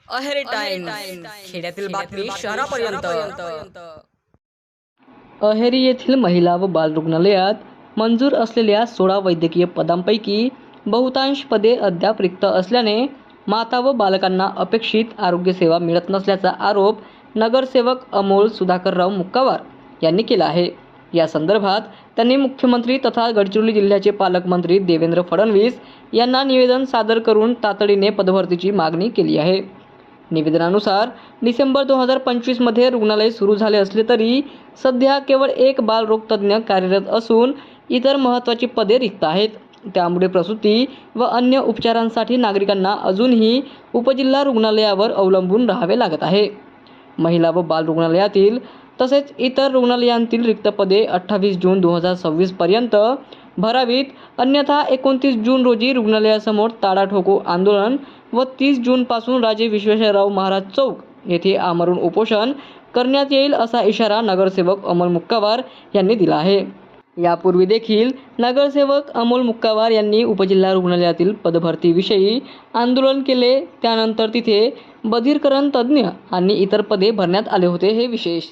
Aheri times खेड्यातील बातमी शहरापर्यंत। अहेरी येथील महिला व बाल रुग्णालयात मंजूर असलेल्या 16 वैद्यकीय पदांपैकी बहुतांश पदे अद्याप रिक्त असल्याने माता व बालकांना अपेक्षित आरोग्य सेवा मिळत नसल्याचा आरोप नगरसेवक अमोल सुधाकरराव मुक्कावार यांनी केला आहे। या संदर्भात त्यांनी मुख्यमंत्री तथा गडचिरोली जिल्ह्याचे पालकमंत्री देवेंद्र फडणवीस यांना निवेदन सादर करून तातडीने पदभरतीची मागणी केली आहे। निवेदनानुसार डिसेंबर 2025 मध्ये रुग्णालय सुरू झाले असले तरी सध्या केवळ एक बालरोग तज्ज्ञ कार्यरत असून इतर महत्त्वाची पदे रिक्त आहेत। त्यामुळे प्रसूती व अन्य उपचारांसाठी नागरिकांना अजूनही उपजिल्हा रुग्णालयावर अवलंबून राहावे लागत आहे। महिला व बाल रुग्णालयातील तसेच इतर रुग्णालयांतील रिक्त पदे 28 जून 2026 पर्यंत भरावीत, अन्यथा 29 जून रोजी रुग्णालयासमोर ताडा ठोको आंदोलन व 30 जून पासून राजे विश्वेश्वरराव महाराज चौक येथे आमरण उपोषण करण्यात येईल असा इशारा नगरसेवक अमोल मुक्कावार यांनी दिला आहे। यापूर्वी देखील नगरसेवक अमोल मुक्कावार यांनी उपजिल्हा रुग्णालयातील पदभरतीविषयी आंदोलन केले। त्यानंतर तिथे बधिरकरण तज्ज्ञ आणि इतर पदे भरण्यात आले होते। हे विशेष।